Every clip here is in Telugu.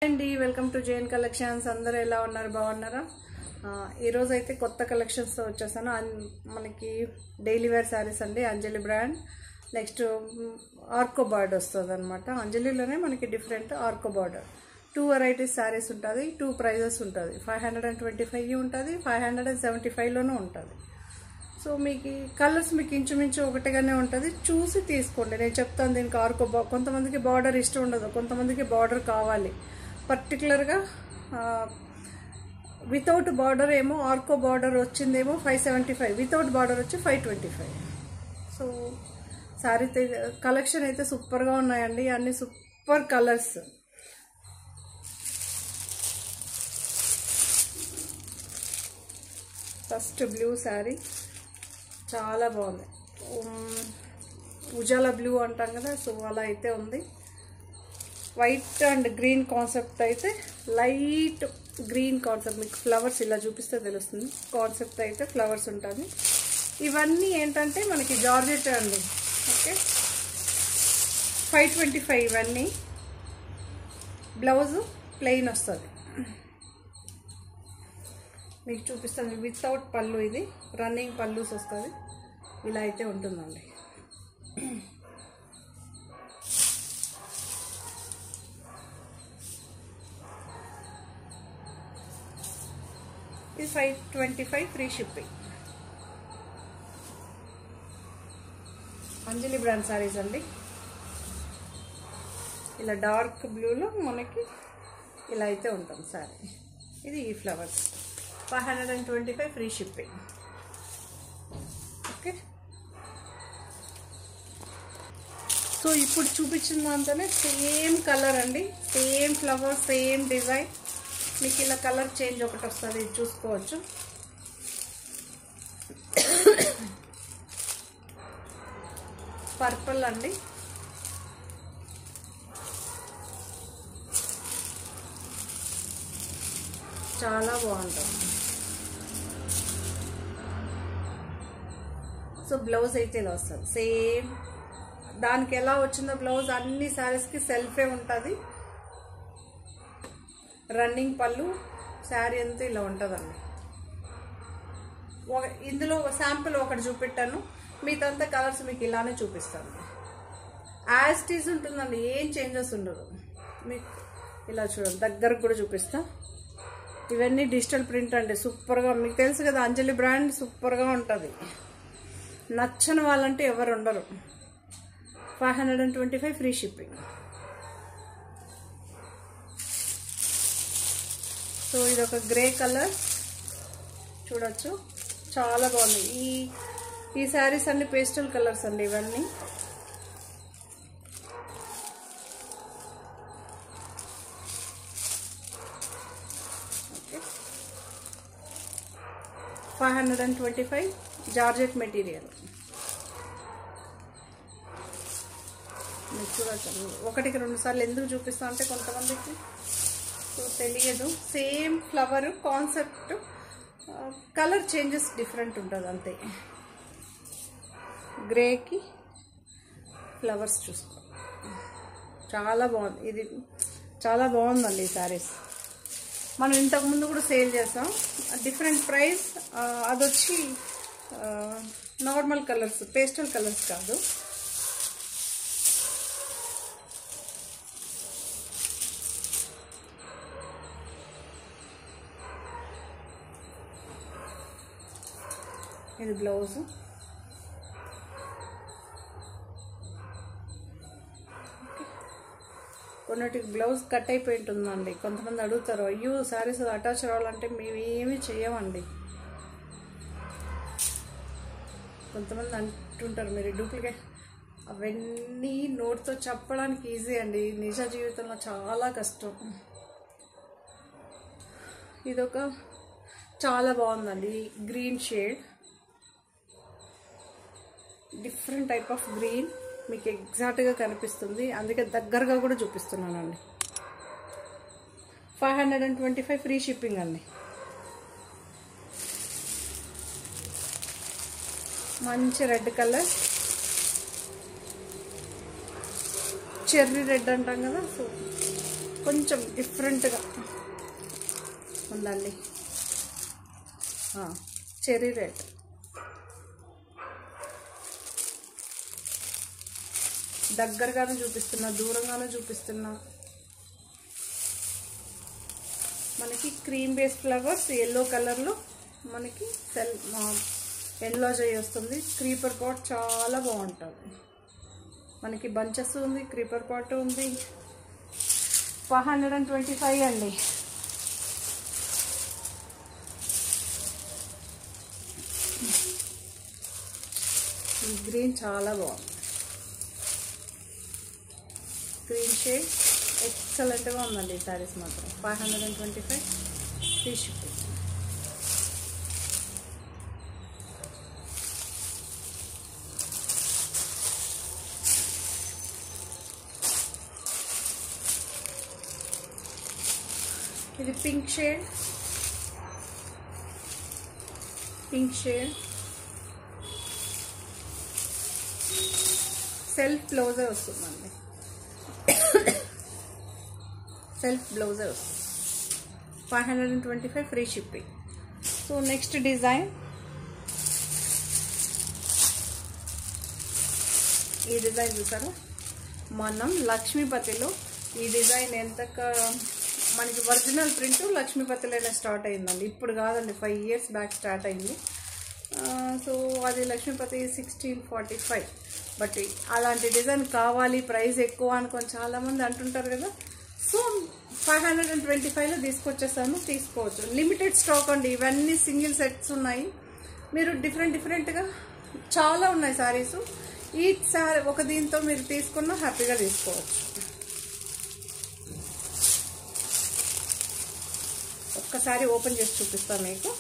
అండి వెల్కమ్ టు జైన్ కలెక్షన్స్. అందరూ ఎలా ఉన్నారు? బాగున్నారా? ఈరోజు అయితే కొత్త కలెక్షన్స్తో వచ్చేసాను. మనకి డైలీ వేర్ శారీస్ అండి, అంజలి బ్రాండ్. నెక్స్ట్ ఆర్కో బార్డర్ వస్తుంది అనమాట. అంజలిలోనే మనకి different Arko border. 2 varieties saris ఉంటుంది, 2 ప్రైజెస్ ఉంటుంది. 525 ఉంటుంది, 575లోనూ ఉంటుంది. సో మీకు కలర్స్ మీకు ఇంచుమించు ఒకటిగానే ఉంటుంది, చూసి తీసుకోండి. నేను చెప్తాను దీనికి ఆర్కో కొంతమందికి బార్డర్ ఇష్టం ఉండదు, కొంతమందికి బార్డర్ కావాలి. పర్టికులర్గా వితౌట్ బార్డర్ ఏమో ఆర్కో బార్డర్ వచ్చిందేమో 575, వితౌట్ బార్డర్ వచ్చి 525. సో శారీ కలెక్షన్ అయితే సూపర్గా ఉన్నాయండి, అన్ని super colours. First blue sari చాలా బాగుంది, ఉజాలా బ్లూ అంటాం కదా, సో అలా అయితే ఉంది. వైట్ అండ్ గ్రీన్ కాన్సెప్ట్ అయితే, లైట్ గ్రీన్ కాన్సెప్ట్, మీకు ఫ్లవర్స్ ఇలా చూపిస్తే తెలుస్తుంది. కాన్సెప్ట్ అయితే ఫ్లవర్స్ ఉంటుంది. ఇవన్నీ ఏంటంటే మనకి జార్జెట్ అండి. ఓకే, 525 ఇవన్నీ. బ్లౌజు ప్లెయిన్ వస్తుంది. మీకు చూపిస్తాను వితౌట్ పళ్ళు, ఇది రన్నింగ్ పళ్ళుస్ వస్తుంది. ఇలా అయితే ఉంటుందండి. ఇది 525 ఫ్రీ షిప్పింగ్. అంజలి బ్రాండ్ శారీస్ అండి. ఇలా డార్క్ బ్లూలో మనకి ఇలా అయితే ఉంటుంది శారీ. ఇది ఈ flowers 525 free shipping. Okay, so ఇప్పుడు చూపించిన దాంతోనే సేమ్ కలర్ అండి, సేమ్ ఫ్లవర్, సేమ్ డిజైన్. మీకు ఇలా కలర్ చేంజ్ ఒకటి వస్తుంది, ఇది చూసుకోవచ్చు. పర్పుల్ అండి, చాలా బాగుంటుంది. సో బ్లౌజ్ అయితే ఇలా వస్తుంది సేమ్. దానికి ఎలా వచ్చిందో బ్లౌజ్ అన్ని శారీస్కి సెల్ఫే ఉంటుంది. రన్నింగ్ పళ్ళు, శారీ అంతా ఇలా ఉంటుందండి. ఇందులో శాంపుల్ ఒకటి చూపెట్టాను, మిగతా కలర్స్ మీకు ఇలానే చూపిస్తాను. యాజ్ ఇట్ ఈజ్ ఉంటుందండి, ఏం చేంజెస్ ఉండదు. మీకు ఇలా చూడండి, దగ్గరకు కూడా చూపిస్తా. ఇవన్నీ డిజిటల్ ప్రింట్ అండి, సూపర్గా. మీకు తెలుసు కదా అంజలి బ్రాండ్ సూపర్గా ఉంటుంది. నచ్చని వాళ్ళంటే ఎవరు ఉండరు. 525 ఫ్రీ షిప్పింగ్. సో ఇది ఒక గ్రే కలర్ చూడొచ్చు, చాలా బాగుంది. ఈ శారీస్ అన్ని పేస్టల్ కలర్స్ అండి ఇవన్నీ. Okay, 525 georgette material. మీకు చూడచ్చు, ఒకటికి 2 సార్లు ఎందుకు చూపిస్తా అంటే కొంతమందికి తెలియదు. Same flower concept, colour changes different ఉంటుంది అంతే. గ్రేకి ఫ్లవర్స్ చూసుకో, చాలా బాగుంది. ఇది చాలా బాగుందండి ఈ శారీస్. మనం ఇంతకుముందు కూడా సేల్ చేసాం, డిఫరెంట్ ప్రైస్. అదొచ్చి నార్మల్ కలర్స్, పేస్టల్ కలర్స్ కాదు. ఇది బ్లౌజు. కొన్నిటికి బ్లౌజ్ కట్ అయిపోయి ఉంటుందండి. కొంతమంది అడుగుతారు, అయ్యో శారీస్ అటాచ్ రావాలంటే మేము ఏమీ చేయమండి. కొంతమంది అంటుంటారు మీరు డూప్లికేట్. అవన్నీ నోట్తో చెప్పడానికి ఈజీ అండి, నిజ జీవితంలో చాలా కష్టం. ఇదొక చాలా బాగుందండి, green shade, different type of green. మీకు ఎగ్జాక్ట్గా కనిపిస్తుంది, అందుకే దగ్గరగా కూడా చూపిస్తున్నానండి. 525 ఫ్రీ షిప్పింగ్ అండి. మంచి రెడ్ కలర్, చెర్రీ రెడ్ అంటాం కదా, సో కొంచెం డిఫరెంట్గా ఉందండి. చెరీ రెడ్, దగ్గరగానే చూపిస్తున్నా, దూరంగానే చూపిస్తున్నా. మనకి క్రీమ్ బేస్ ఫ్లవర్స్ ఎల్లో కలర్లో మనకి ఎన్లాజ్ అయ్యి వస్తుంది. క్రీపర్ పాట్ చాలా బాగుంటుంది. మనకి బంచెస్ ఉంది, క్రీపర్ పాట్ ఉంది. 525 అండి. ఈ గ్రీన్ చాలా బాగుంది. గ్రీన్ షేడ్ ఎక్సలెంట్గా ఉందండి. ఈ శారీస్ మాత్రం 525 ఫ్రీ షిప్పింగ్. ఇది పింక్ షేడ్, సెల్ఫ్ బ్లౌజే వస్తుందండి. సెల్ఫ్ బ్లౌజే వస్తుంది. 525 free shipping. So next design, ఈ డిజైన్ చూసారా, మనం లక్ష్మీపతిలో ఈ డిజైన్ మనకి ఒరిజినల్ ప్రింట్ లక్ష్మీపతిలోనే స్టార్ట్ అయిందండి. ఇప్పుడు కాదండి, 5 years బ్యాక్ స్టార్ట్ అయింది. సో అది లక్ష్మీపతి 1645. బట్ అలాంటి డిజైన్ కావాలి, ప్రైస్ ఎక్కువ అనుకొని చాలామంది అంటుంటారు కదా. సో 525లో తీసుకొచ్చేసాను, తీసుకోవచ్చు. లిమిటెడ్ స్టాక్ అండి. ఇవన్నీ సింగిల్ సెట్స్ ఉన్నాయి. మీరు డిఫరెంట్గా చాలా ఉన్నాయి శారీస్. ఈ శారీ ఒక దీంతో మీరు తీసుకున్నా హ్యాపీగా తీసుకోవచ్చు. ఒక్కసారి ఓపెన్ చేసి చూపిస్తాను మీకు.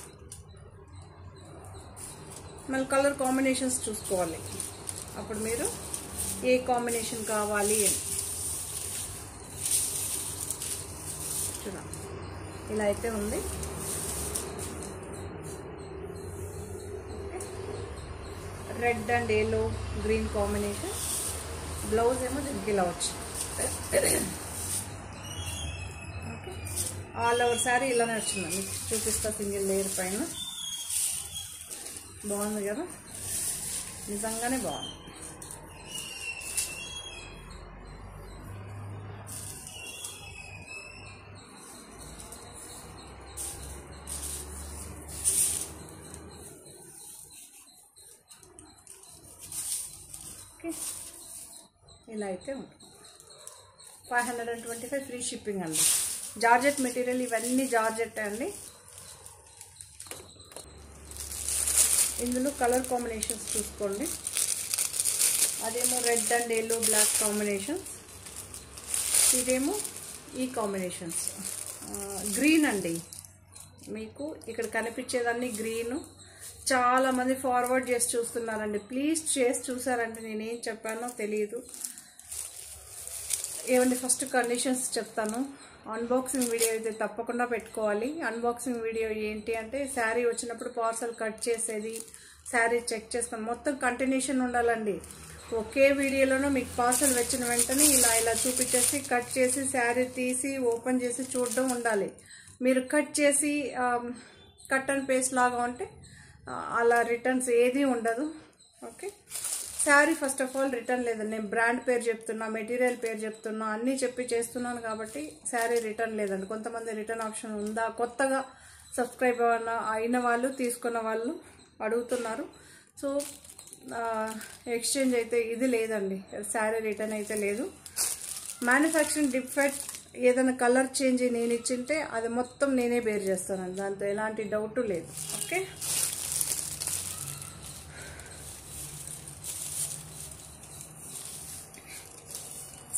మళ్ళీ కలర్ కాంబినేషన్స్ చూసుకోవాలి. అప్పుడు మీరు ఏ కాంబినేషన్ కావాలి అని చూడండి. ఇలా అయితే ఉంది. Red and yellow green combination. Blouse ఏమో దీనికి ఇలా వచ్చింది. ఆల్ ఓవర్ శారీ ఇలానే వచ్చింది. మీకు చూపిస్తా సింగిల్ లేయర్ పైన. బాగుంది కదా, నిజంగానే బాగుంది. ఓకే, ఇలా అయితే ఉంటుంది. 525 ఫ్రీ షిప్పింగ్ అండి. జార్జెట్ మెటీరియల్, ఇవన్నీ జార్జెట్ అండి. ఇందులో కలర్ కాంబినేషన్స్ చూసుకోండి. అదేమో red and yellow black combinations. ఇదేమో ఈ కాంబినేషన్స్ గ్రీన్ అండి. మీకు ఇక్కడ కనిపించేదాన్ని గ్రీను. చాలామంది ఫార్వర్డ్ చేసి చూస్తున్నారండి. ప్లీజ్ చేసి చూసారంటే నేనేం చెప్పానో తెలియదు. ఏమండి, ఫస్ట్ కండిషన్స్ చెప్తాను. అన్బాక్సింగ్ వీడియో అయితే తప్పకుండా పెట్టుకోవాలి. అన్బాక్సింగ్ వీడియో ఏంటి అంటే, శారీ వచ్చినప్పుడు పార్సల్ కట్ చేసేది, శారీ చెక్ చేస్తాం, మొత్తం కంటిన్యూషన్ ఉండాలండి. ఒకే వీడియోలోనూ మీకు పార్సల్ వచ్చిన వెంటనే ఇలా చూపించేసి కట్ చేసి శారీ తీసి ఓపెన్ చేసి చూడడం ఉండాలి. మీరు కట్ చేసి కట్ అండ్ పేస్ట్ లాగా ఉంటే అలా రిటర్న్స్ ఏది ఉండదు. Okay, sari first of all return లేదండి. నేను బ్రాండ్ పేరు చెప్తున్నా, మెటీరియల్ పేరు చెప్తున్నా, అన్నీ చెప్పి చేస్తున్నాను కాబట్టి శారీ రిటర్న్ లేదండి. కొంతమంది రిటర్న్ ఆప్షన్ ఉందా, కొత్తగా సబ్స్క్రైబ్ అయిన వాళ్ళు తీసుకున్న వాళ్ళు అడుగుతున్నారు. సో ఎక్స్చేంజ్ అయితే ఇది లేదండి, శారీ రిటర్న్ అయితే లేదు. మ్యానుఫ్యాక్చరింగ్ డిఫెక్ట్ ఏదైనా కలర్ చేంజ్ నేను ఇచ్చింటే అది మొత్తం నేనే బేర్ చేస్తానండి, దాంతో ఎలాంటి డౌట్ లేదు. ఓకే,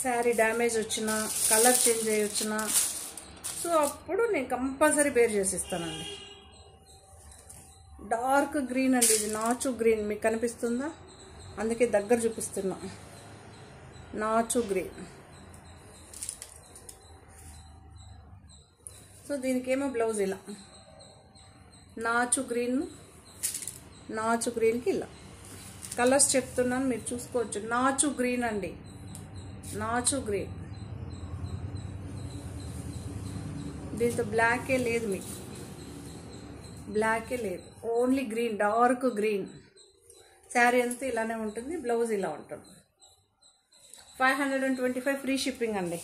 శారీ డ్యామేజ్ వచ్చినా, కలర్ చేంజ్ అయ్యి వచ్చినా, సో అప్పుడు నేను కంపల్సరీ బేర్ చేసిస్తానండి. డార్క్ గ్రీన్ అండి, ఇది నాచు గ్రీన్. మీకు కనిపిస్తుందా? అందుకే దగ్గర చూపిస్తున్నా. నాచు గ్రీన్. సో దీనికి ఏమో బ్లౌజ్ ఇలా నాచు గ్రీన్కి ఇలా కలర్స్ చెప్తున్నాను, మీరు చూసుకోవచ్చు. నాచు గ్రీన్ అండి, నాచు గ్రీన్. దీంతో బ్లాకే లేదు, మీకు బ్లాకే లేదు, only green, dark green. Sari అంతా ఇలానే ఉంటుంది, బ్లౌజ్ ఇలా ఉంటుంది. 525 ఫ్రీ షిప్పింగ్ అండి.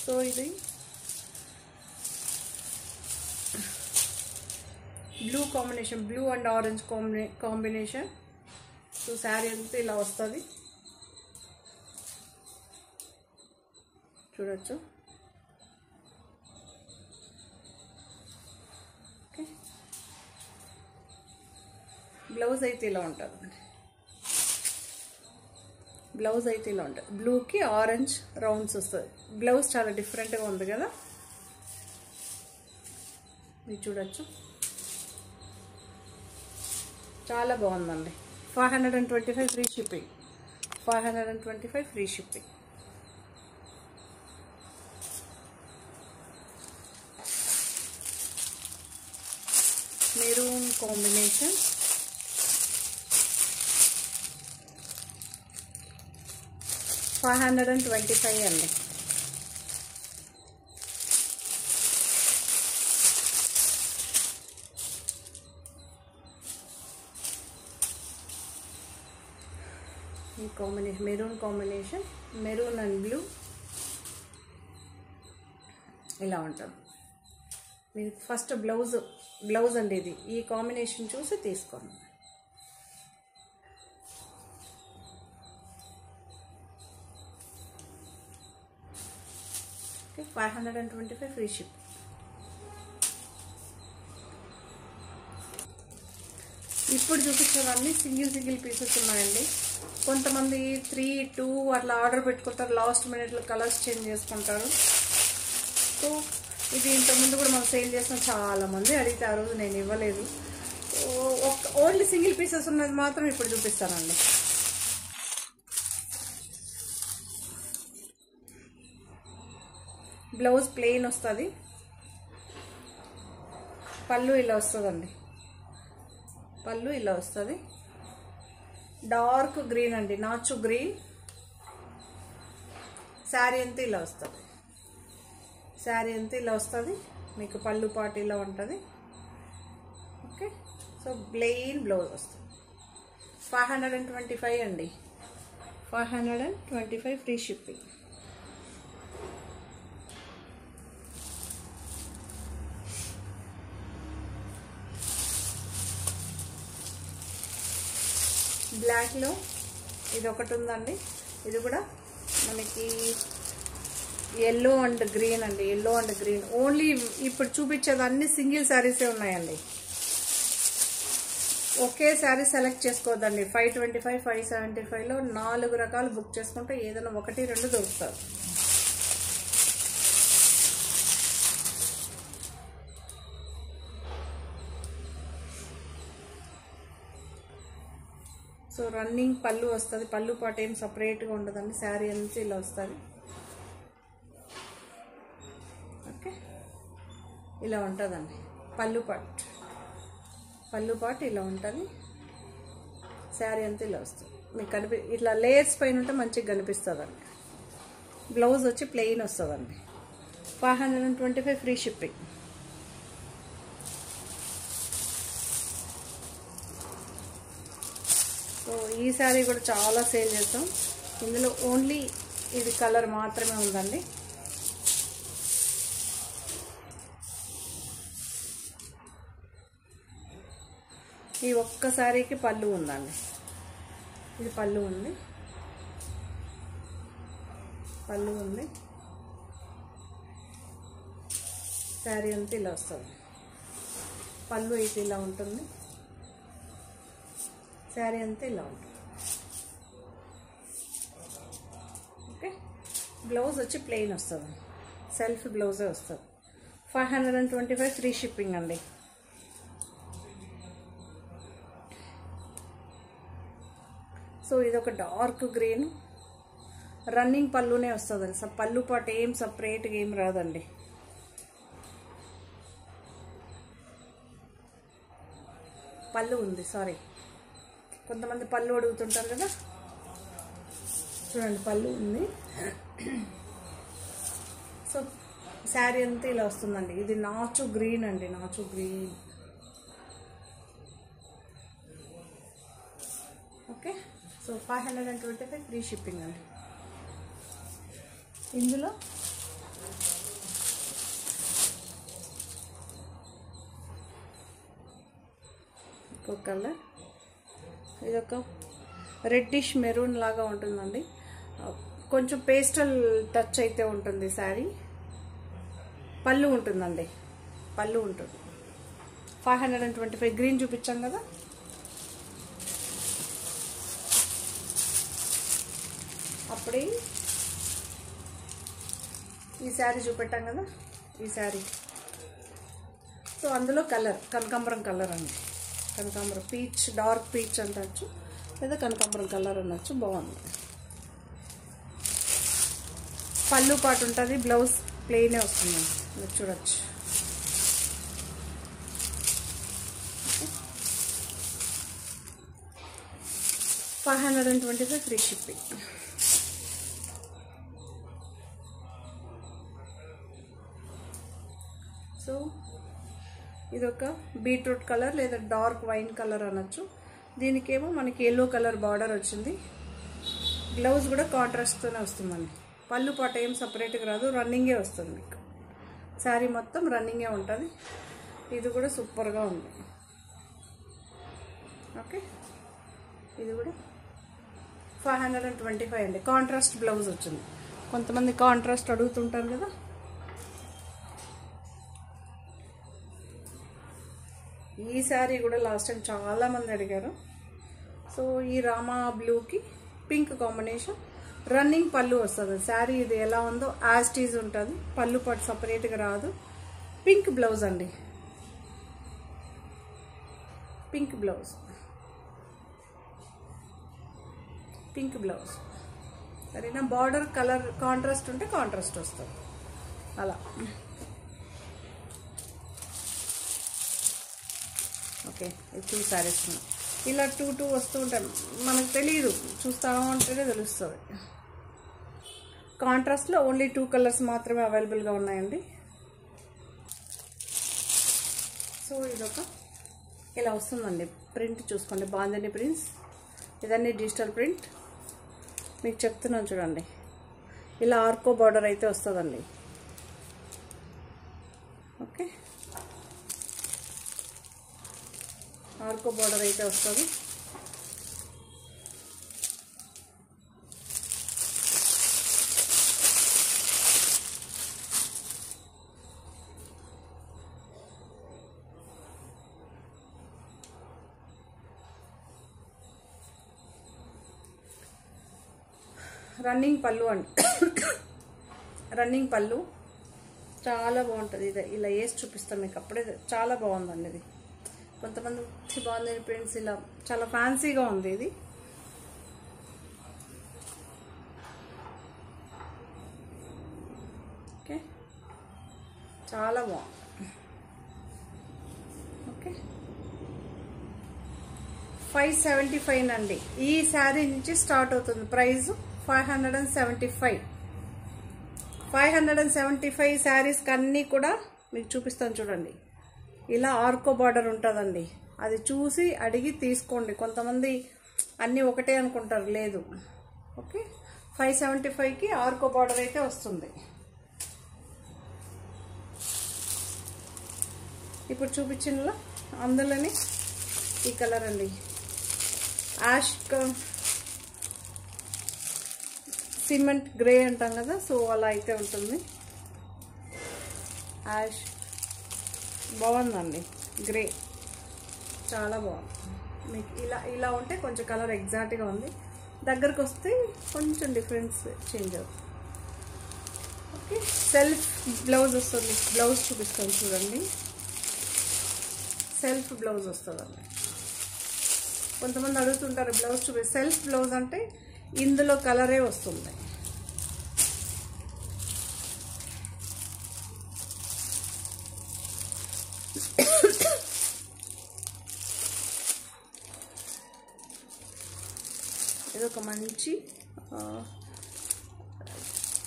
సో ఇది blue combination, blue and orange combination. So sari అంతా ఇలా వస్తుంది, చూడొచ్చు. ఓకే, బ్లౌజ్ అయితే ఇలా ఉంటుంది. బ్లౌజ్ అయితే ఇలా ఉంటుంది, బ్లూకి ఆరెంజ్ రౌండ్స్ వస్తుంది. బ్లౌజ్ చాలా డిఫరెంట్గా ఉంది కదా, మీరు చూడొచ్చు, చాలా బాగుందండి. 525 free shipping, 525 free shipping. Maroon combination, $525 అండి. ఈ combination maroon combination, maroon and blue ఇలా ఉంటుంది. మీరు ఫస్ట్ బ్లౌజ్ అండి ఇది, ఈ కాంబినేషన్ చూసి తీసుకోండి. Okay, 525 free ship. ఇప్పుడు చూపించేవన్నీ సింగిల్ పీసెస్ ఉన్నాయండి. కొంతమంది 3, 2 అట్లా ఆర్డర్ పెట్టుకుంటారు, లాస్ట్ మినిట్లో కలర్స్ చేంజ్ చేసుకుంటారు. సో ఇది ఇంతకుముందు కూడా మనం సేల్ చేసిన చాలామంది అడిగితే ఆ రోజు నేను ఇవ్వలేదు. ఓన్లీ సింగిల్ పీసెస్ ఉన్నది మాత్రం ఇప్పుడు చూపిస్తానండి. బ్లౌజ్ ప్లెయిన్ వస్తుంది, పళ్ళు ఇలా వస్తుందండి, పళ్ళు ఇలా వస్తుంది. డార్క్ గ్రీన్ అండి, నాచు గ్రీన్. శారీ అంతా ఇలా వస్తుంది, శారీ అంతా ఇలా వస్తుంది. మీకు పళ్ళు పాటు ఇలా ఉంటుంది. ఓకే, సో ప్లెయిన్ బ్లౌజ్ వస్తుంది. 525 అండి, 525 ఫ్రీ షిప్పింగ్. బ్లాక్లో ఇది ఒకటి ఉందండి, ఇది కూడా మనకి ఎల్లో అండ్ గ్రీన్ అండి, ఎల్లో అండ్ గ్రీన్. ఓన్లీ ఇప్పుడు చూపించేది అన్ని సింగిల్ శారీసే ఉన్నాయండి. ఒకే శారీ సెలెక్ట్ చేసుకోవద్దండి. 525, 575లో 4 రకాలు బుక్ చేసుకుంటే ఏదైనా 1, 2 దొరుకుతారు. సో రన్నింగ్ పళ్ళు వస్తుంది, పళ్ళు పాటు ఏం సపరేట్గా ఉండదండి, శారీ అంతా ఇలా వస్తుంది. ఓకే, ఇలా ఉంటుందండి పళ్ళు పాటు ఇలా ఉంటుంది. శారీ అంతా ఇలా వస్తుంది, మీకు ఇట్లా లేయర్స్ పైన ఉంటే మంచిగా కనిపిస్తుందండి. బ్లౌజ్ వచ్చి ప్లెయిన్ వస్తుందండి. 525 ఫ్రీ షిప్పింగ్. సో ఈ శారీ కూడా చాలా సేల్ చేస్తాం. ఇందులో ఓన్లీ ఇది కలర్ మాత్రమే ఉందండి. ఈ ఒక్క శారీకి పళ్ళు ఉందండి, ఇది పళ్ళు ఉంది, పళ్ళు ఉంది. శారీ అంతా ఇలా వస్తుంది, పళ్ళు అయితే ఇలా ఉంటుంది, శారీ అంతా ఇలా ఉంటుంది. ఓకే, బ్లౌజ్ వచ్చి ప్లెయిన్ వస్తుంది, సెల్ఫ్ బ్లౌజే వస్తుంది. 525 ఫ్రీ షిప్పింగ్ అండి. సో ఇది ఒక డార్క్ గ్రీన్, రన్నింగ్ పళ్ళునే వస్తుంది. పళ్ళు పాటు ఏం సపరేట్గా ఏం రాదండి. పళ్ళు ఉంది, సారీ కొంతమంది పళ్ళు అడుగుతుంటారు కదా, చూడండి పళ్ళు ఉంది. సో శారీ అంతా ఇలా వస్తుందండి. ఇది నాచు గ్రీన్ అండి, నాచు green. Okay, so 525 free shipping అండి. ఇందులో ఇంకో కలర్, ఇదొక రెడ్డిష్ మెరూన్ లాగా ఉంటుందండి. కొంచెం పేస్టల్ టచ్ అయితే ఉంటుంది శారీ. పళ్ళు ఉంటుందండి, పళ్ళు ఉంటుంది. 525. గ్రీన్ చూపించాం కదా. అప్పుడే ఈ శారీ చూపెట్టాం కదా, ఈ శారీ. సో అందులో కలర్ కనకాంబరం కలర్ అండి, కనకాంబరం పీచ్, డార్క్ పీచ్ అనొచ్చు లేదా కనకాంబరం కలర్ అనొచ్చు. బాగుంది. పళ్ళు పాటు ఉంటుంది, బ్లౌజ్ ప్లెయినే వస్తుంది, మీరు చూడొచ్చు. 525 ఫ్రీ షిప్పింగ్. సో ఇదొక బీట్రూట్ కలర్ లేదా డార్క్ వైన్ కలర్ అనొచ్చు. దీనికేమో మనకి ఎల్లో కలర్ బార్డర్ వచ్చింది. బ్లౌజ్ కూడా కాంట్రాస్ట్తోనే వస్తుందండి. పళ్ళు పాట ఏం సపరేట్గా రాదు, రన్నింగే వస్తుంది మీకు. శారీ మొత్తం రన్నింగే ఉంటుంది. ఇది కూడా సూపర్గా ఉంది. ఓకే, ఇది కూడా 525 అండి. కాంట్రాస్ట్ బ్లౌజ్ వచ్చింది. కొంతమంది కాంట్రాస్ట్ అడుగుతుంటారు కదా. ఈ శారీ కూడా లాస్ట్ టైం చాలామంది అడిగారు. సో ఈ రామా బ్లూకి పింక్ కాంబినేషన్, రన్నింగ్ పళ్ళు వస్తుంది. శారీ ఇది ఎలా ఉందో యాజ్ టీజ్ ఉంటుంది. పళ్ళు పాటు సపరేట్గా రాదు. పింక్ బ్లౌజ్ అండి, పింక్ బ్లౌజ్, పింక్ బ్లౌజ్. సరేనా. బార్డర్ కలర్ కాంట్రాస్ట్ ఉంటే కాంట్రాస్ట్ వస్తుంది అలా. ఓకే, ఇది 2 శారీస్ ఉన్నాయి. ఇలా 2 వస్తూ ఉంటాయి. మనకు తెలియదు, చూస్తూ ఉంటేనే తెలుస్తుంది. కాంట్రాస్ట్లో ఓన్లీ 2 కలర్స్ మాత్రమే అవైలబుల్గా ఉన్నాయండి. సో ఇదొక ఇలా వస్తుందండి. ప్రింట్ చూసుకోండి, బాందని ప్రింట్స్. ఇదన్నీ డిజిటల్ ప్రింట్. మీకు చెప్తున్నాను చూడండి, ఇలా ఆర్కో బార్డర్ అయితే వస్తుందండి. ఓకే, ఆర్కో బార్డర్ అయితే వస్తుంది. రన్నింగ్ పళ్ళు అండి, రన్నింగ్ పళ్ళు చాలా బాగుంటుంది. ఇది ఇలా వేసి చూపిస్తాం మీకు, అప్పుడే చాలా బాగుందండి. ఇది కొంతమంది బాగుంది ప్రింట్స్, ఇలా చాలా ఫ్యాన్సీగా ఉంది ఇది. ఓకే, చాలా బాగుంది. ఓకే, 575 అండి. ఈ శారీ నుంచి స్టార్ట్ అవుతుంది. ప్రైస్ 575. 575 శారీస్కి అన్నీ కూడా మీకు చూపిస్తాను చూడండి. ఇలా ఆర్కో బార్డర్ ఉంటుందండి. అది చూసి అడిగి తీసుకోండి. కొంతమంది అన్నీ ఒకటే అనుకుంటారు, లేదు. ఓకే, 575కి ఆర్కో బార్డర్ అయితే వస్తుంది. ఇప్పుడు చూపించిన అందులోని ఈ కలర్ అండి, యాష్ సిమెంట్ గ్రే అంటాం కదా, సో అలా అయితే ఉంటుంది. యాష్ బాగుందండి, గ్రే చాలా బాగుంది. మీకు ఇలా ఇలా ఉంటే కొంచెం కలర్ ఎగ్జాక్ట్గా ఉంది. దగ్గరకు వస్తే కొంచెం డిఫరెన్స్ చేంజ్ అవుతుంది. ఓకే, సెల్ఫ్ బ్లౌజ్ వస్తుంది. బ్లౌజ్ చూపిస్తాను చూడండి. సెల్ఫ్ బ్లౌజ్ వస్తుందండి. కొంతమంది అడుగుతుంటారు బ్లౌజ్ చూపి. సెల్ఫ్ బ్లౌజ్ అంటే ఇందులో కలరే వస్తుంది. ఇది ఒక మంచి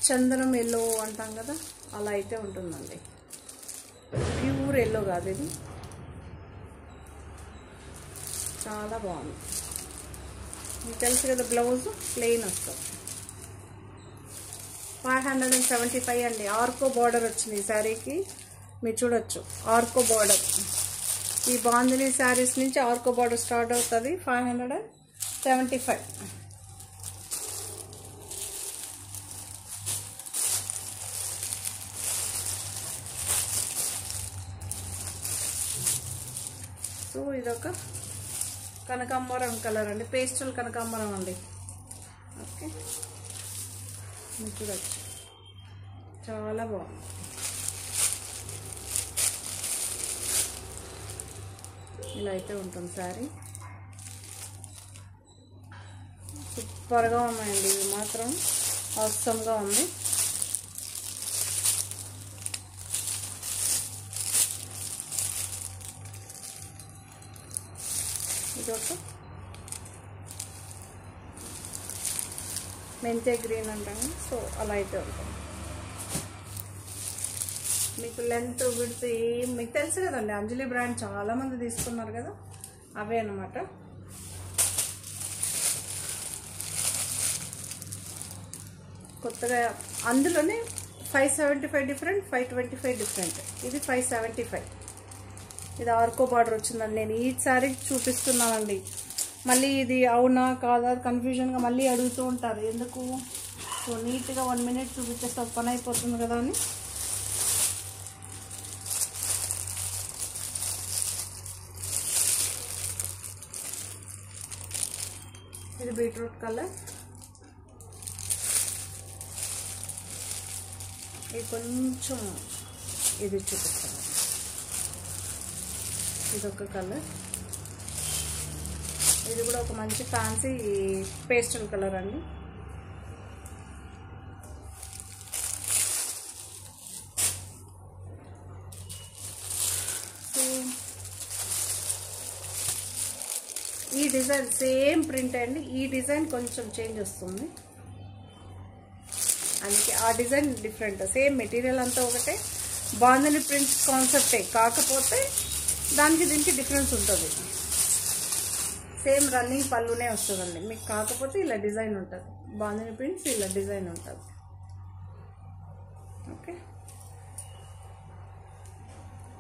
చందనం ఎల్లో అంటాం కదా, అలా అయితే ఉంటుందండి. ప్యూర్ ఎల్లో కాదు ఇది, చాలా బాగుంది. మీకు తెలుసు కదా, బ్లౌజ్ ప్లెయిన్ వస్తుంది. 575 అండి. ఆర్కో బార్డర్ వచ్చింది ఈ శారీకి, మీరు చూడొచ్చు ఆర్కో బార్డర్. ఈ బాందిని శారీస్ నుంచి ఆర్కో బార్డర్ స్టార్ట్ అవుతుంది. 575. సో ఇదొక కనకాంబరం కలర్ అండి, పేస్టల్ కనకాంబరం అండి. ఓకే, మీరు చూడొచ్చు చాలా బాగుంది. ఇలా అయితే ఉంటుంది శారీ. సూపర్గా ఉన్నాయండి, ఇవి మాత్రం అవసరంగా ఉంది. ఇదొక మెంతే గ్రీన్ అంటాము, సో అలా అయితే ఉంటుంది. మీకు లెంత్ విడ్త్ ఏం మీకు తెలుసు కదండి, అంజలి బ్రాండ్ చాలామంది తీసుకున్నారు కదా, అవే అన్నమాట. కొత్తగా అందులోనే 575 డిఫరెంట్, 525 డిఫరెంట్. ఇది 575. ఇది ఆర్కో బార్డర్ వచ్చిందండి. నేను ఈసారి చూపిస్తున్నానండి, మళ్ళీ ఇది అవునా కాదా కన్ఫ్యూజన్గా మళ్ళీ అడుగుతూ ఉంటారు ఎందుకు. సో నీట్గా 1 మినిట్ చూపించేస్తే పని అయిపోతుంది కదా అని. ఇది బీట్రూట్ కలర్. ఇది కొంచెం ఇది చూపిస్తాను. ఇదొక కలర్. ఇది కూడా ఒక మంచి ఫ్యాన్సీ పేస్టల్ కలర్ అండి. ఈ డిజైన్ సేమ్ ప్రింట్ అండి, ఈ డిజైన్ కొంచెం చేంజ్ వస్తుంది, అందుకే ఆ డిజైన్ డిఫరెంట్. సేమ్ మెటీరియల్ అంతా ఒకటే, బాందిని ప్రింట్స్ కాన్సెప్టే, కాకపోతే దానికి దీనికి డిఫరెన్స్ ఉంటుంది. సేమ్ రన్నింగ్ పళ్ళునే వస్తుందండి మీకు, కాకపోతే ఇలా డిజైన్ ఉంటుంది. బాందిని ప్రింట్స్ ఇలా డిజైన్ ఉంటుంది. ఓకే,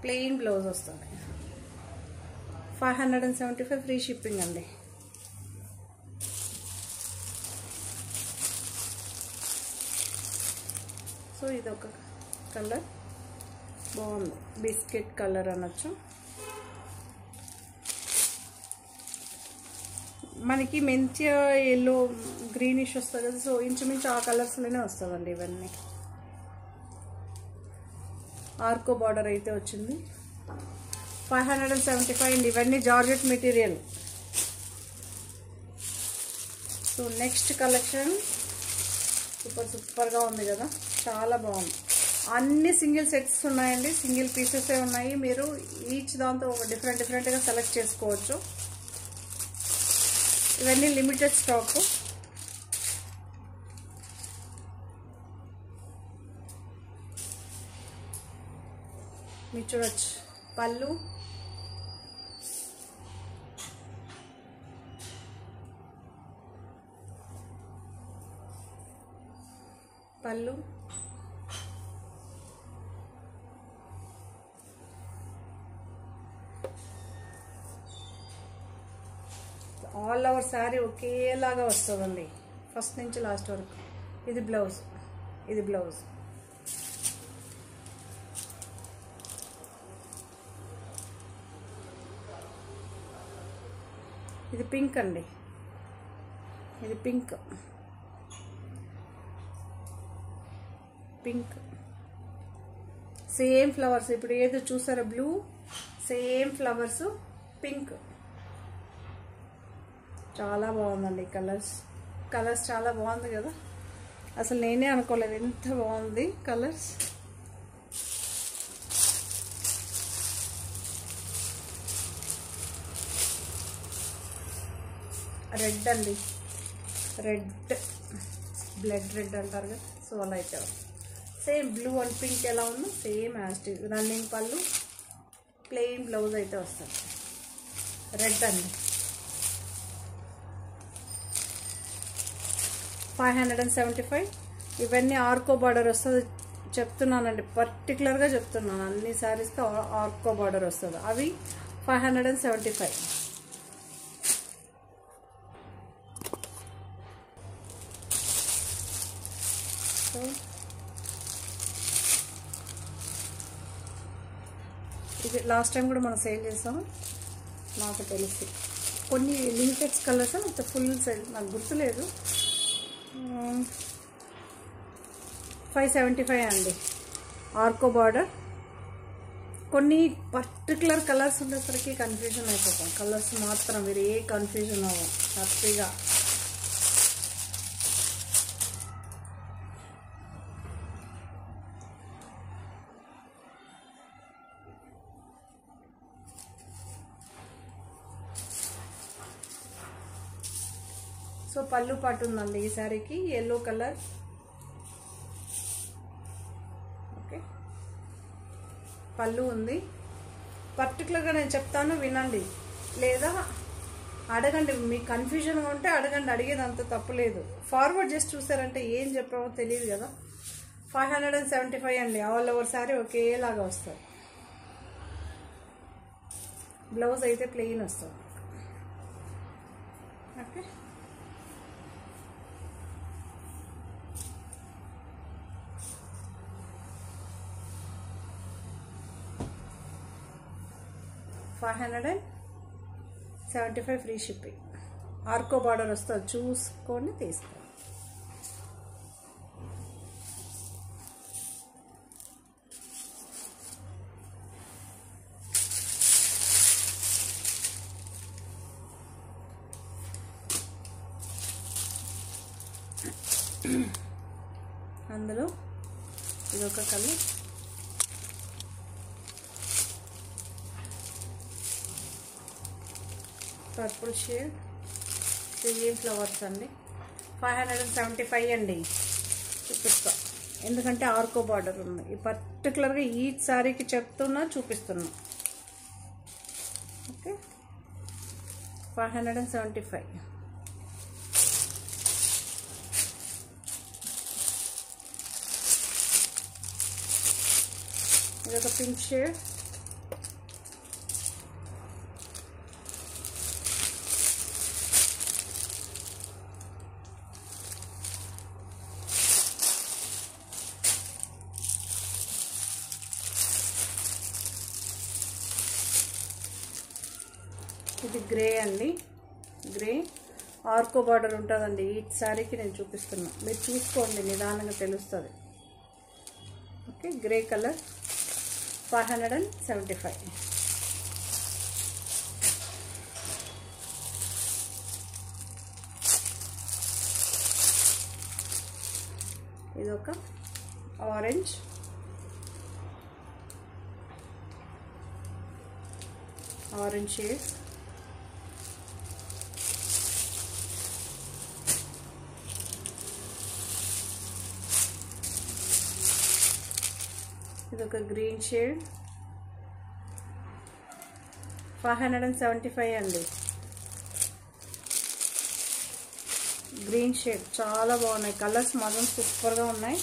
ప్లెయిన్ బ్లౌజ్ వస్తుంది. 575 ఫ్రీ షిప్పింగ్ అండి. సో ఇదొక కలర్ బాగుంది, బిస్కెట్ కలర్ అనొచ్చు. మనకి మంచిగా ఎల్లో గ్రీనిష్ వస్తుంది కదా, సో ఇంచుమించు ఆ కలర్స్లోనే వస్తుందండి ఇవన్నీ. ఆర్కో బార్డర్ అయితే వచ్చింది. 575 అండి. ఇవన్నీ georgette material. So next collection సూపర్గా ఉంది కదా, చాలా బాగుంది. అన్ని సింగిల్ సెట్స్ ఉన్నాయండి, సింగిల్ పీసెసే ఉన్నాయి. మీరు ఈచ్ దాంతో ఒక డిఫరెంట్గా సెలెక్ట్ చేసుకోవచ్చు. ఇవన్నీ లిమిటెడ్ స్టాక్. మీరు చూడొచ్చు పళ్ళు, పళ్ళు ఆల్ ఓవర్ శారీ ఒకేలాగా వస్తుందండి, ఫస్ట్ నుంచి లాస్ట్ వరకు. ఇది బ్లౌజ్, ఇది బ్లౌజ్. ఇది పింక్ అండి, ఇది పింక్, పింక్ సేమ్ ఫ్లవర్స్. ఇప్పుడు ఏదో చూసారా బ్లూ, సేమ్ ఫ్లవర్స్ పింక్. చాలా బాగుందండి కలర్స్ చాలా బాగుంది కదా, అసలు నేనే అనుకోలేదు ఎంత బాగుంది కలర్స్. రెడ్ అండి, రెడ్ బ్లడ్ రెడ్ అంటారు కదా, సో అలా అయితే సేమ్ బ్లూ అండ్ పింక్ ఎలా ఉందో సేమ్ యాజ్ రన్నింగ్ పళ్ళు, ప్లెయిన్ బ్లౌజ్ అయితే వస్తుంది. రెడ్ అండి 575. ఇవన్నీ ఆర్కో బార్డర్ వస్తుంది చెప్తున్నానండి, పర్టికులర్గా చెప్తున్నాను. అన్ని శారీస్తో ఆర్కో బార్డర్ వస్తుంది. అవి 575. సో ఇది లాస్ట్ టైం కూడా మనం సేల్ చేసాము నాకు తెలిసి. కొన్ని లిమిటెడ్ కలర్స్ నాకు ఫుల్ సేల్ నాకు గుర్తులేదు. 575 అండి ఆర్కో బార్డర్. కొన్ని పర్టికులర్ కలర్స్ ఉండేసరికి కన్ఫ్యూజన్ అయిపోతాం. కలర్స్ మాత్రం మీరు ఏ కన్ఫ్యూజన్ అవ్వం హ్యాపీగా. సో పళ్ళు పాటు ఉందండి ఈ శారీకి, ఎల్లో కలర్. ఓకే పళ్ళు ఉంది. పర్టికులర్గా నేను చెప్తాను వినండి, లేదా అడగండి. మీకు కన్ఫ్యూజన్గా ఉంటే అడగండి, అడిగేది అంత తప్పులేదు. ఫార్వర్డ్ చేసి చూసారంటే ఏం చెప్పామో తెలియదు కదా. 575 అండి ఆల్ ఓవర్ శారీ ఒకేలాగా వస్తుంది. బ్లౌజ్ అయితే ప్లెయిన్ వస్తుంది. Okay $575 free shipping. ఆర్కో బార్డర్ వస్తుంది, చూసుకొని తీసుకోండి. అందులో ఇదొక colour, purple shade, same flowers అండి. 575 అండి. చూపిస్తా ఎందుకంటే ఆర్కో బార్డర్ ఉంది. ఈ పర్టికులర్గా ఈ శారీకి చెప్తున్నా చూపిస్తున్నా. ఓకే 575. ఇదొక పింక్ షేడ్, ఇది గ్రే అండి. గ్రే ఆర్కో బార్డర్ ఉంటుందండి ఈ శారీకి నేను చూపిస్తున్నా, మీరు చూసుకోండి నిదానంగా తెలుస్తుంది. Okay grey colour 575. ఇదొక ఆరెంజ్, ఆరెంజ్ షేడ్, ఇదొక గ్రీన్ షేడ్. 575 అండి. గ్రీన్ షేడ్ చాలా బాగున్నాయి కలర్స్, మాత్రం సూపర్గా ఉన్నాయి.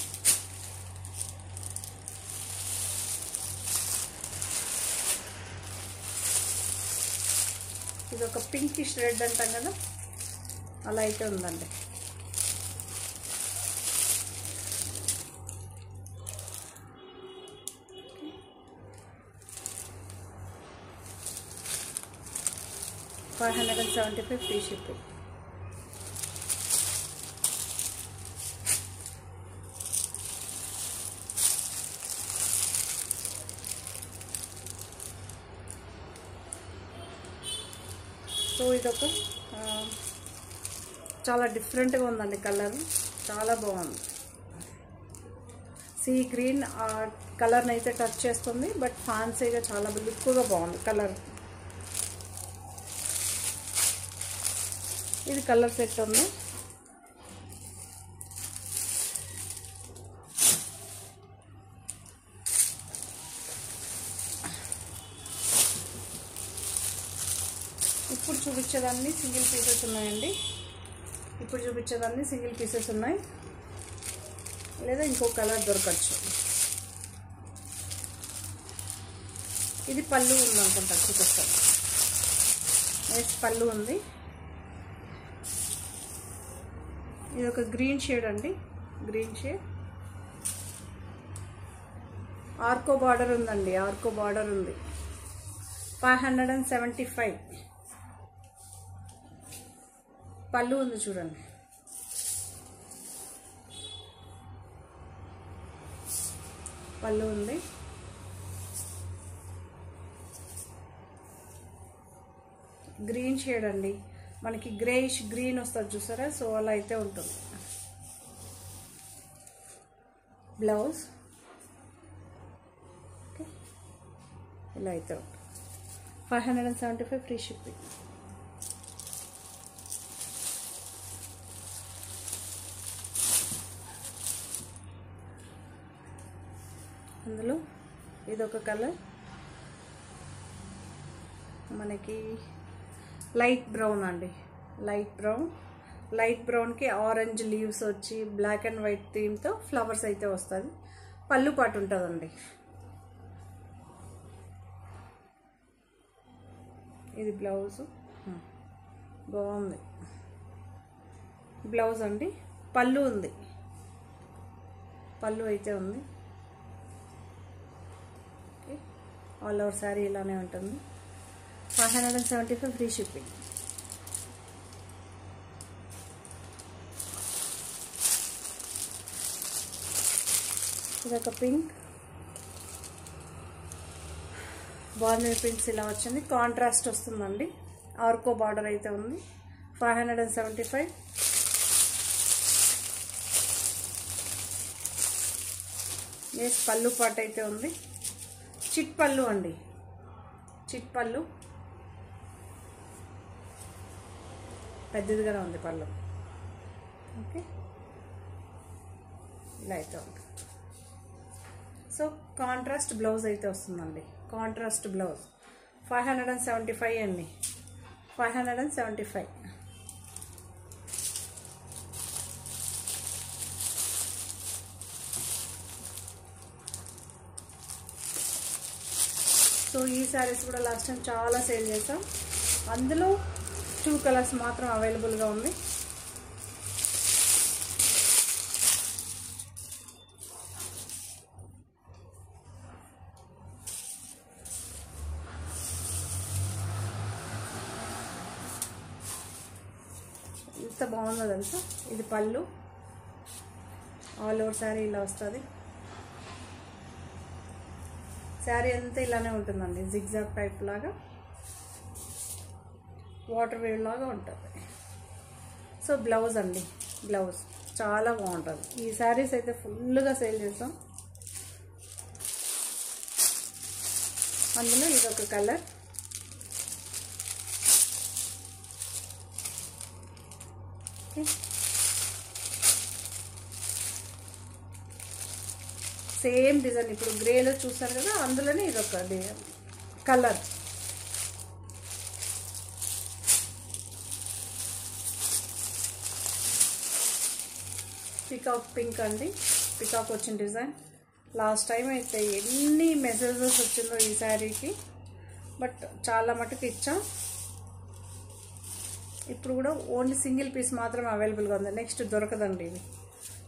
ఇది ఒక పింకిష్ రెడ్ అంటాం కదా, అలా అయితే ఉందండి. $575 ఫ్రీ షిప్పింగ్. సో ఇదొక చాలా డిఫరెంట్గా ఉందండి కలర్, చాలా బాగుంది. సీ గ్రీన్ కలర్ని అయితే టచ్ చేస్తుంది, బట్ ఫ్యాన్సీగా చాలా లుక్గా బాగుంది కలర్. ఇది కలర్ సెట్ ఉంది. చూపించేదాన్ని సింగిల్ పీసెస్ ఉన్నాయండి. ఇప్పుడు చూపించేదాన్ని సింగిల్ పీసెస్ ఉన్నాయి, లేదా ఇంకో కలర్ దొరకచ్చు. ఇది పళ్ళు ఉంది అనుకుంటా, చూపిస్తాను. పళ్ళు ఉంది. ఇది ఒక గ్రీన్ షేడ్ అండి, గ్రీన్ షేడ్. ఆర్కో బార్డర్ ఉందండి, ఆర్కో బార్డర్ ఉంది. 575 పళ్ళు ఉంది చూడండి. పళ్ళు ఉంది. గ్రీన్ షేడ్ అండి, మనకి గ్రేయిష్ గ్రీన్ వస్తుంది చూసారా, సో అలా అయితే ఉంటుంది. బ్లౌజ్ ఇలా అయితే ఉంటుంది. 575 ఫ్రీ షిప్పింగ్. అందులో ఇదొక కలర్, మనకి లైట్ బ్రౌన్ అండి, లైట్ బ్రౌన్. లైట్ బ్రౌన్కి ఆరెంజ్ లీవ్స్ వచ్చి బ్లాక్ అండ్ వైట్ థీమ్తో ఫ్లవర్స్ అయితే వస్తుంది. పళ్ళు పాటు ఉంటుందండి. ఇది బ్లౌజ్, బాగుంది బ్లౌజ్ అండి. పళ్ళు ఉంది, పళ్ళు అయితే ఉంది. ఓకే, ఆల్ ఓవర్ శారీ ఇలానే ఉంటుంది. 575 ఫ్రీ షిప్పింగ్. ఇదొక పింక్, బార్డర్ ప్రింట్స్ ఇలా వచ్చింది, కాంట్రాస్ట్ వస్తుందండి. ఆర్కో బార్డర్ అయితే ఉంది. 575. ఎస్, పళ్ళు పాట అయితే ఉంది. చిట్ పళ్ళు అండి, చిట్ పళ్ళు పెద్దదిగానే ఉంది పళ్ళు. ఓకే, ఇలా అయితే ఉంది. సో కాంట్రాస్ట్ బ్లౌజ్ అయితే వస్తుందండి, కాంట్రాస్ట్ బ్లౌజ్. 575 అండి, 575. సో ఈ శారీస్ కూడా లాస్ట్ టైం చాలా సేల్ చేసాం. అందులో 2 కలర్స్ మాత్రం అవైలబుల్గా ఉంది. ఎంత బాగుందో తెలుసా. ఇది పళ్ళు, ఆల్ ఓవర్ శారీ ఇలా వస్తుంది. శారీ అంతా ఇలానే ఉంటుందండి, జిగ్జాగ్ టైప్ లాగా, వాటర్ వేవ్ లాగా ఉంటుంది. సో బ్లౌజ్ అండి, బ్లౌజ్ చాలా బాగుంటుంది. ఈ శారీస్ అయితే ఫుల్గా సేల్ చేస్తాం. అందులో ఇదొక కలర్, సేమ్ డిజైన్. ఇప్పుడు గ్రేలో చూసారు కదా, అందులోనే ఇదొక కలర్. పికాక్ పింక్ అండి, పికాక్ వచ్చిన డిజైన్. లాస్ట్ టైం అయితే ఎన్ని మెసేజెస్ వచ్చిందో ఈ శారీకి, బట్ చాలా మటుకు ఇచ్చాం. ఇప్పుడు కూడా ఓన్లీ సింగిల్ పీస్ మాత్రం అవైలబుల్గా ఉంది. నెక్స్ట్ దొరకదండి ఇది,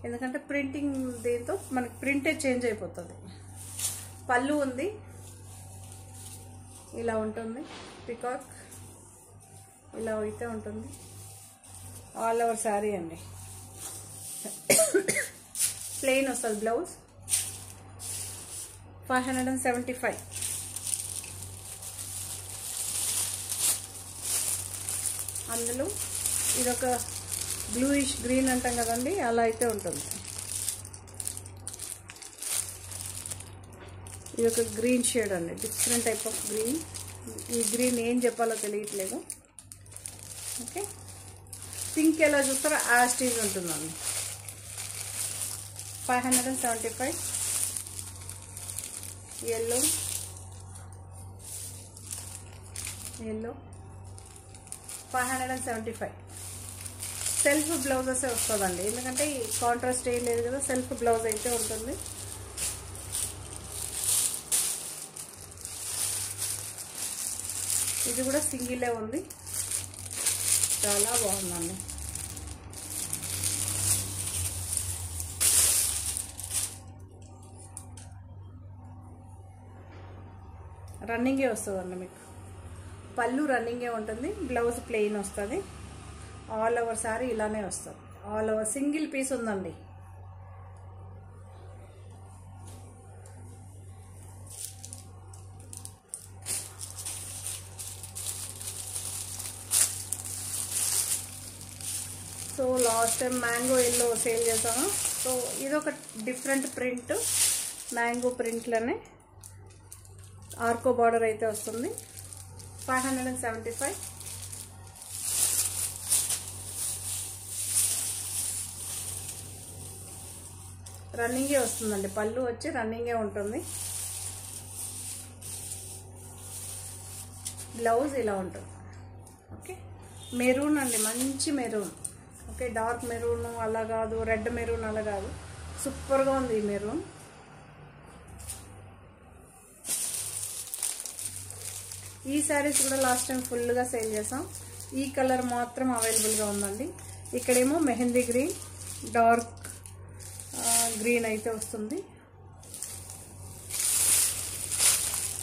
ఎందుకంటే ప్రింటింగ్ దీంతో మనకి ప్రింటే చేంజ్ అయిపోతుంది. పళ్ళు ఉంది, ఇలా ఉంటుంది. పికాక్ ఇలా అయితే ఉంటుంది. ఆల్ ఓవర్ శారీ అండి, ప్లెయిన్ వస్తుంది బ్లౌజ్. 575. అందులో ఇదొక బ్లూయిష్ గ్రీన్ అంటాం కదండి, అలా అయితే ఉంటుంది. ఇది ఒక గ్రీన్ షేడ్ అండి, డిఫరెంట్ టైప్ ఆఫ్ గ్రీన్. ఈ గ్రీన్ ఏం చెప్పాలో తెలియట్లేదు. ఓకే, పింక్ ఎలా చూస్తారో యాస్టీజ్ ఉంటుందండి. 575. Yellow, yellow, 575. సెల్ఫ్ బ్లౌజెస్ వస్తుందండి, ఎందుకంటే కాంట్రాస్ట్ ఏం లేదు కదా, సెల్ఫ్ బ్లౌజ్ అయితే ఉంటుంది. ఇది కూడా సింగిలే ఉంది, చాలా బాగుందండి. రన్నింగే వస్తుందండి మీకు, పళ్ళు రన్నింగే ఉంటుంది, బ్లౌజ్ ప్లెయిన్ వస్తుంది. ఆల్ ఓవర్ సారీ ఇలానే వస్తుంది, ఆల్ ఓవర్ సింగిల్ పీస్ ఉందండి. So last time mango yellow sale చేసాము. సో ఇదొక different print, mango ప్రింట్లోనే Arko border అయితే వస్తుంది. 575. రన్నింగే వస్తుందండి, పళ్ళు వచ్చి రన్నింగే ఉంటుంది. బ్లౌజ్ ఇలా ఉంటుంది. ఓకే, మెరూన్ అండి, మంచి మెరూన్. ఓకే, డార్క్ మెరూన్ అలా కాదు, రెడ్ మెరూన్ అలా కాదు, సూపర్గా ఉంది ఈ మెరూన్. ఈ శారీస్ కూడా లాస్ట్ టైం ఫుల్గా సేల్ చేసాం. ఈ కలర్ మాత్రం అవైలబుల్గా ఉందండి. ఇక్కడేమో మెహందీ గ్రీన్, డార్క్ గ్రీన్ అయితే వస్తుంది.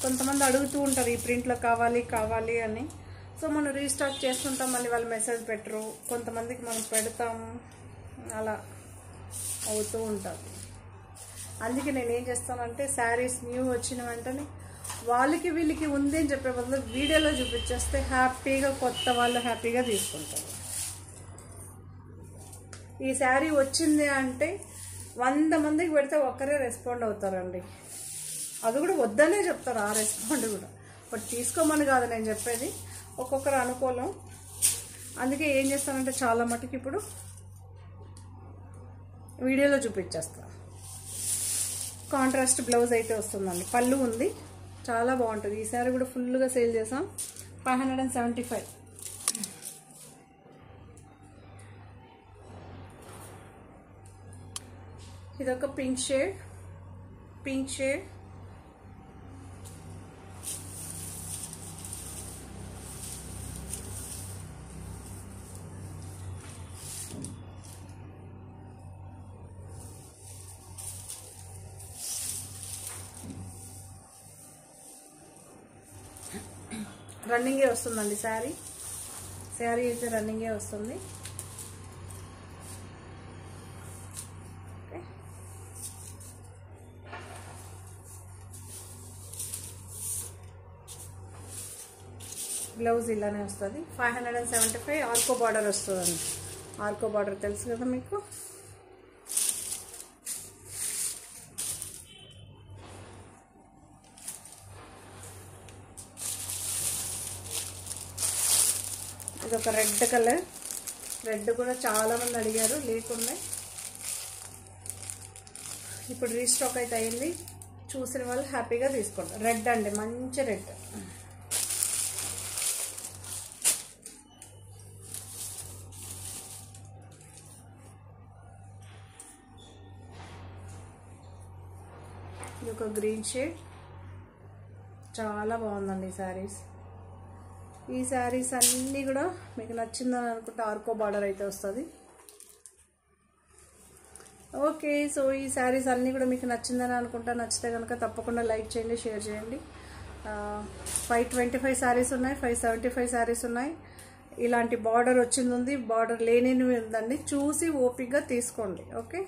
కొంతమంది అడుగుతూ ఉంటారు ఈ ప్రింట్లో కావాలి అని. సో మనం రీస్టాక్ చేస్తుంటాం, మళ్ళీ వాళ్ళు మెసేజ్ పెట్టరు, కొంతమందికి మనం పెడతాము, అలా అవుతూ ఉంటుంది. అందుకే నేను ఏం చేస్తానంటే శారీస్ న్యూ వచ్చిన వెంటనే వాళ్ళకి వీళ్ళకి ఉంది అని చెప్పే బదులు వీడియోలో చూపించేస్తే హ్యాపీగా కొత్త వాళ్ళు హ్యాపీగా తీసుకుంటారు. ఈ శారీ వచ్చింది అంటే 100 మందికి పెడితే ఒక్కరే రెస్పాండ్ అవుతారండి. అది కూడా వద్దనే చెప్తారు, ఆ రెస్పాండ్ కూడా. బట్ తీసుకోమని కాదు నేను చెప్పేది, ఒక్కొక్కరు అనుకూలం. అందుకే ఏం చేస్తానంటే చాలా మటుకు ఇప్పుడు వీడియోలో చూపించేస్తాను. కాంట్రాస్ట్ బ్లౌజ్ అయితే వస్తుందండి, పళ్ళు ఉంది, చాలా బాగుంటుంది. ఈ శారీ కూడా ఫుల్గా సేల్ చేసాం. 575. ఇదొక పింక్ షేడ్, రన్నింగే వస్తుందండి. శారీ అయితే రన్నింగే వస్తుంది. బ్లౌజ్ ఇలానే వస్తుంది. 575. ఆర్కో బార్డర్ వస్తుందండి, ఆర్కో బార్డర్ తెలుసు కదా మీకు. ఇదొక రెడ్ కలర్, రెడ్ కూడా చాలా మంది అడిగారు, లేకుండా ఇప్పుడు రీస్టాక్ అయితే అయింది. చూసిన వాళ్ళు హ్యాపీగా తీసుకోండి. రెడ్ అండి, మంచి రెడ్. ఇది ఒక గ్రీన్ షేడ్, చాలా బాగుందండి ఈ శారీస్. ఈ శారీస్ అన్నీ కూడా మీకు నచ్చిందని అనుకుంటే ఆర్కో బార్డర్ అయితే వస్తుంది. ఓకే, సో ఈ శారీస్ అన్నీ కూడా మీకు నచ్చిందని అనుకుంటా. నచ్చితే కనుక తప్పకుండా లైక్ చేయండి, షేర్ చేయండి. 525 శారీస్ ఉన్నాయి, 575 శారీస్ ఉన్నాయి. ఇలాంటి బార్డర్ వచ్చింది ఉంది, బార్డర్ లేనివి ఉందండి. చూసి ఓపిక్గా తీసుకోండి. ఓకే,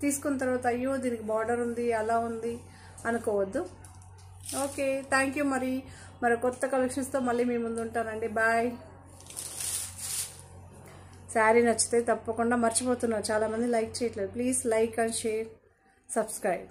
తీసుకున్న తర్వాత అయ్యో దీనికి బార్డర్ ఉంది అలా ఉంది అనుకోవద్దు. Okay, thank you. మరి కొత్త కలెక్షన్స్తో మళ్ళీ మీ ముందు ఉంటానండి. బాయ్. శారీ నచ్చితే తప్పకుండా, మర్చిపోతున్నారు చాలామంది లైక్ చేయట్లేదు, please like and share, subscribe.